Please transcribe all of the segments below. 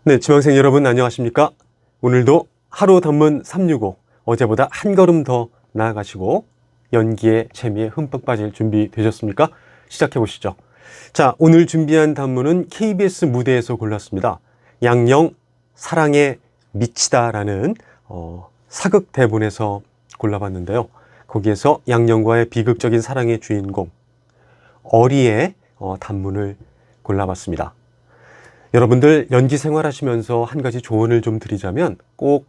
네, 지망생 여러분 안녕하십니까? 오늘도 하루 단문 365, 어제보다 한 걸음 더 나아가시고 연기의 재미에 흠뻑 빠질 준비 되셨습니까? 시작해 보시죠. 자, 오늘 준비한 단문은 KBS 무대에서 골랐습니다. 양녕 사랑에 미치다라는 사극 대본에서 골라봤는데요. 거기에서 양녕과의 비극적인 사랑의 주인공 어리의 단문을 골라봤습니다. 여러분들 연기 생활하시면서 한 가지 조언을 좀 드리자면 꼭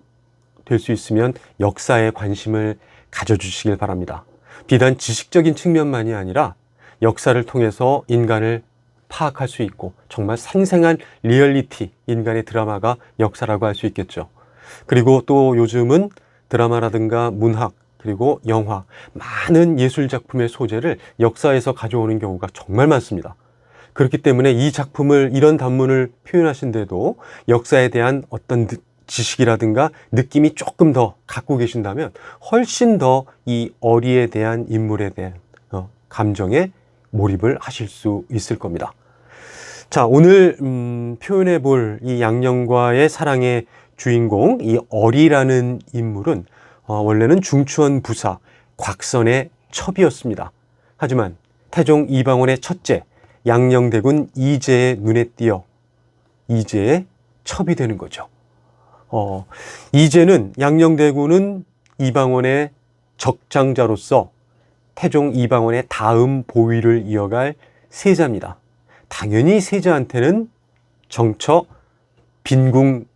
될 수 있으면 역사에 관심을 가져주시길 바랍니다. 비단 지식적인 측면만이 아니라 역사를 통해서 인간을 파악할 수 있고 정말 생생한 리얼리티, 인간의 드라마가 역사라고 할 수 있겠죠. 그리고 또 요즘은 드라마라든가 문학, 그리고 영화, 많은 예술작품의 소재를 역사에서 가져오는 경우가 정말 많습니다. 그렇기 때문에 이 작품을, 이런 단문을 표현하신데도 역사에 대한 어떤 지식이라든가 느낌이 조금 더 갖고 계신다면 훨씬 더 이 어리에 대한 인물에 대한 감정에 몰입을 하실 수 있을 겁니다. 자, 오늘 표현해 볼 이 양녕과의 사랑의 주인공, 이 어리라는 인물은 원래는 중추원 부사 곽선의 첩이었습니다. 하지만 태종 이방원의 첫째 양녕대군 이제의 눈에 띄어 이제의 첩이 되는 거죠. 이제는 양녕대군은 이방원의 적장자로서 태종 이방원의 다음 보위를 이어갈 세자입니다. 당연히 세자한테는 정처 빈궁이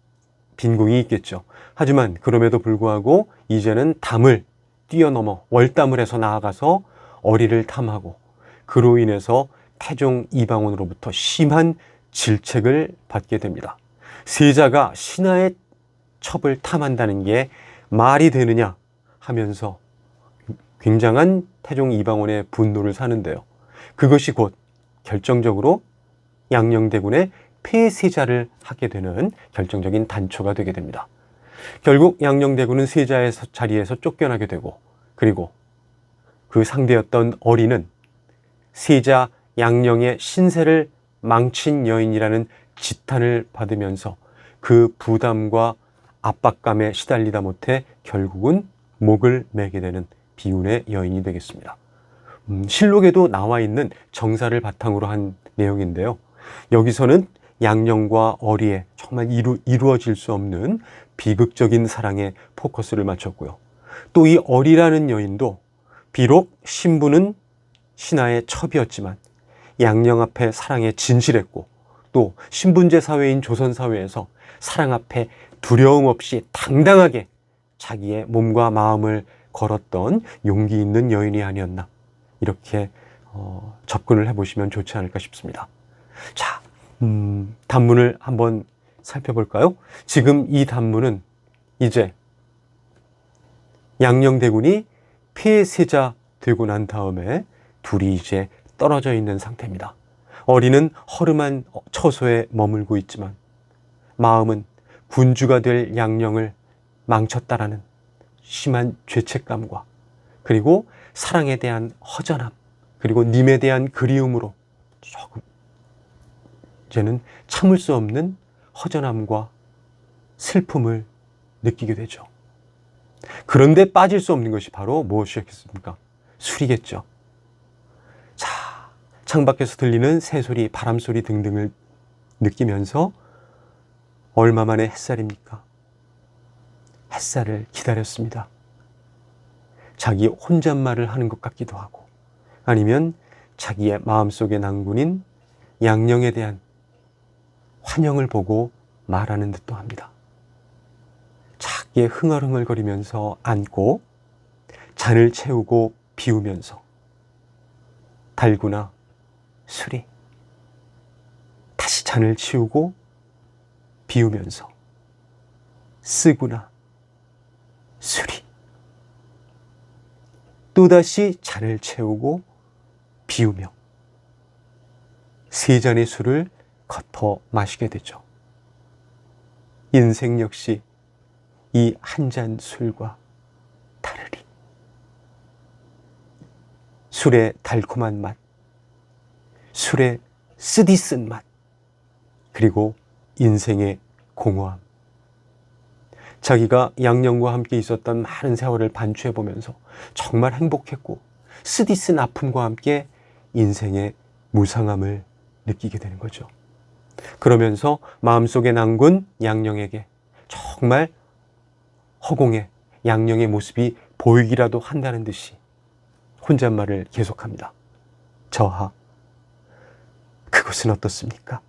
있겠죠. 하지만 그럼에도 불구하고 이제는 담을 뛰어넘어 월담을 해서 나아가서 어리를 탐하고 그로 인해서 태종 이방원으로부터 심한 질책을 받게 됩니다. 세자가 신하의 첩을 탐한다는 게 말이 되느냐 하면서 굉장한 태종 이방원의 분노를 사는데요. 그것이 곧 결정적으로 양녕대군의 폐세자를 하게 되는 결정적인 단초가 되게 됩니다. 결국 양녕대군은 세자의 자리에서 쫓겨나게 되고, 그리고 그 상대였던 어리는 세자 양녕의 신세를 망친 여인이라는 지탄을 받으면서 그 부담과 압박감에 시달리다 못해 결국은 목을 매게 되는 비운의 여인이 되겠습니다. 실록에도 나와 있는 정사를 바탕으로 한 내용인데요. 여기서는 양녕과 어리의 정말 이루어질 수 없는 비극적인 사랑에 포커스를 맞췄고요. 또 이 어리라는 여인도 비록 신부는 신하의 첩이었지만 양녕 앞에 사랑에 진실했고, 또 신분제 사회인 조선 사회에서 사랑 앞에 두려움 없이 당당하게 자기의 몸과 마음을 걸었던 용기 있는 여인이 아니었나, 이렇게 접근을 해보시면 좋지 않을까 싶습니다. 자, 단문을 한번 살펴볼까요? 지금 이 단문은 이제 양녕대군이 폐세자 되고 난 다음에 둘이 이제 떨어져 있는 상태입니다. 어리는 허름한 처소에 머물고 있지만 마음은 군주가 될 양녕을 망쳤다라는 심한 죄책감과, 그리고 사랑에 대한 허전함, 그리고 님에 대한 그리움으로 조금 이제는 참을 수 없는 허전함과 슬픔을 느끼게 되죠. 그런데 빠질 수 없는 것이 바로 무엇이겠습니까? 술이겠죠. 자, 창밖에서 들리는 새소리, 바람소리 등등을 느끼면서 얼마만의 햇살입니까? 햇살을 기다렸습니다. 자기 혼잣말을 하는 것 같기도 하고, 아니면 자기의 마음속의 낭군인 양녕에 대한 환영을 보고 말하는 듯도 합니다. 자기의 흥얼흥얼거리면서 안고 잔을 채우고 비우면서 달구나 술이, 다시 잔을 치우고 비우면서 쓰구나 술이, 또다시 잔을 채우고 비우며 세 잔의 술을 겉어 마시게 되죠. 인생 역시 이 한 잔 술과 다르리. 술의 달콤한 맛, 술의 쓰디쓴 맛, 그리고 인생의 공허함. 자기가 양령과 함께 있었던 많은 세월을 반추해보면서 정말 행복했고 쓰디쓴 아픔과 함께 인생의 무상함을 느끼게 되는 거죠. 그러면서 마음속에 남군 양령에게 정말 허공에 양령의 모습이 보이기라도 한다는 듯이 혼잣말을 계속합니다. 저하, 그것은 어떻습니까?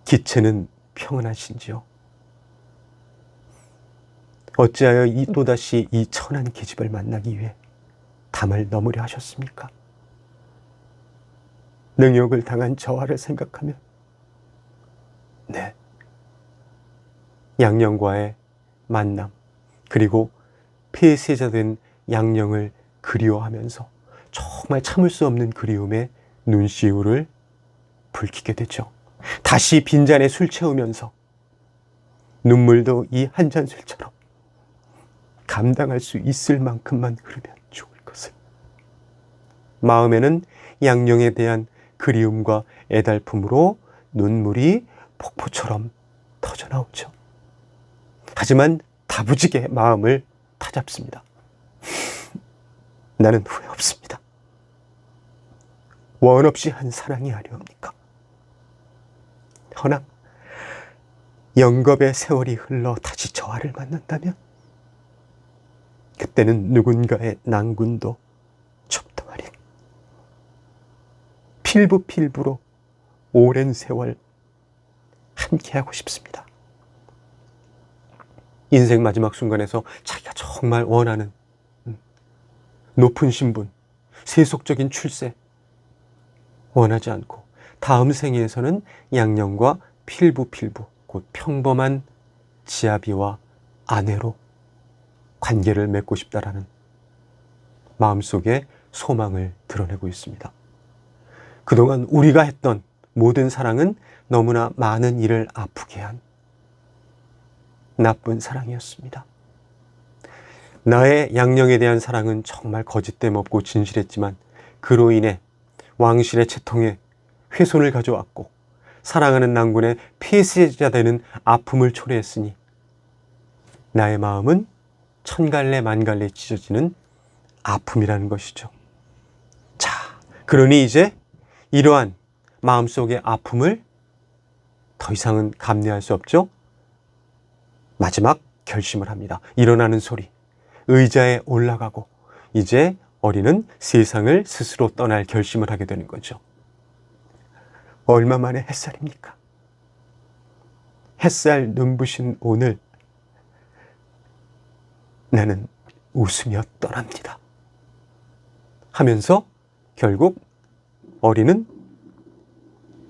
기체는 평안하신지요? 어찌하여 또다시 이 천한 계집을 만나기 위해 담을 넘으려 하셨습니까? 능욕을 당한 저하를 생각하면 네, 양령과의 만남 그리고 폐쇄자된 양령을 그리워하면서 정말 참을 수 없는 그리움에 눈시울을 붉히게 되죠. 다시 빈잔에 술 채우면서 눈물도 이 한 잔 술처럼 감당할 수 있을 만큼만 흐르면 좋을 것을. 마음에는 양령에 대한 그리움과 애달픔으로 눈물이 폭포처럼 터져나오죠. 하지만 다부지게 마음을 다잡습니다. 나는 후회 없습니다. 원 없이 한 사랑이 아니옵니까? 허나 영겁의 세월이 흘러 다시 저하를 만난다면 그때는 누군가의 난군도 첩동하리. 필부로 오랜 세월 함께하고 싶습니다. 인생 마지막 순간에서 자기가 정말 원하는 높은 신분, 세속적인 출세 원하지 않고 다음 생에서는 양령과 필부 곧 평범한 지아비와 아내로 관계를 맺고 싶다라는 마음속에 소망을 드러내고 있습니다. 그동안 우리가 했던 모든 사랑은 너무나 많은 이를 아프게 한 나쁜 사랑이었습니다. 나의 양령에 대한 사랑은 정말 거짓됨 없고 진실했지만 그로 인해 왕실의 채통에 훼손을 가져왔고 사랑하는 난군의 폐쇄자 되는 아픔을 초래했으니 나의 마음은 천갈래 만갈래 찢어지는 아픔이라는 것이죠. 자, 그러니 이제 이러한 마음속의 아픔을 더 이상은 감내할 수 없죠. 마지막 결심을 합니다. 일어나는 소리, 의자에 올라가고 이제 어린은 세상을 스스로 떠날 결심을 하게 되는 거죠. 얼마 만의 햇살입니까? 햇살 눈부신 오늘 나는 웃으며 떠납니다. 하면서 결국 어린은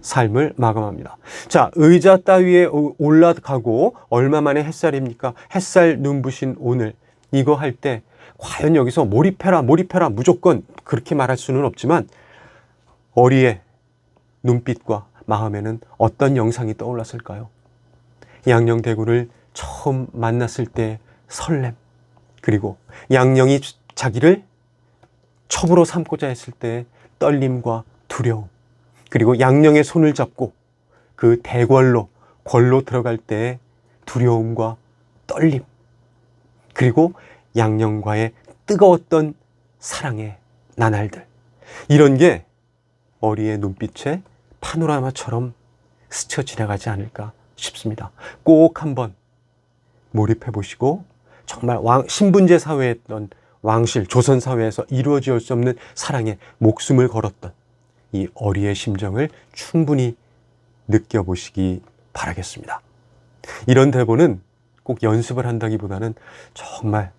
삶을 마감합니다. 자, 의자 따위에 올라가고 얼마 만의 햇살입니까? 햇살 눈부신 오늘. 이거 할 때 과연 여기서 몰입해라 무조건 그렇게 말할 수는 없지만 어리의 눈빛과 마음에는 어떤 영상이 떠올랐을까요? 양령대군을 처음 만났을 때 설렘, 그리고 양령이 자기를 첩으로 삼고자 했을 때 떨림과 두려움, 그리고 양령의 손을 잡고 그 대궐로 들어갈 때의 두려움과 떨림, 그리고 양령과의 뜨거웠던 사랑의 나날들, 이런 게 어리의 눈빛에 파노라마처럼 스쳐 지나가지 않을까 싶습니다. 꼭 한번 몰입해 보시고 정말 신분제 사회였던 왕실, 조선 사회에서 이루어질 수 없는 사랑에 목숨을 걸었던 이 어리의 심정을 충분히 느껴보시기 바라겠습니다. 이런 대본은 꼭 연습을 한다기보다는 정말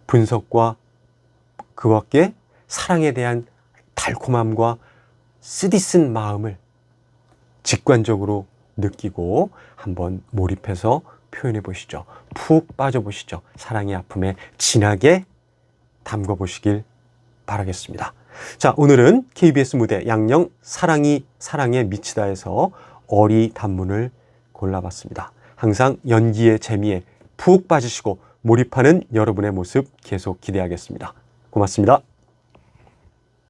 분석과 그와 함께 사랑에 대한 달콤함과 쓰디쓴 마음을 직관적으로 느끼고 한번 몰입해서 표현해 보시죠. 푹 빠져 보시죠. 사랑의 아픔에 진하게 담궈 보시길 바라겠습니다. 자, 오늘은 KBS 무대 양령 사랑이 사랑에 미치다에서 어리 단문을 골라봤습니다. 항상 연기의 재미에 푹 빠지시고 몰입하는 여러분의 모습 계속 기대하겠습니다. 고맙습니다.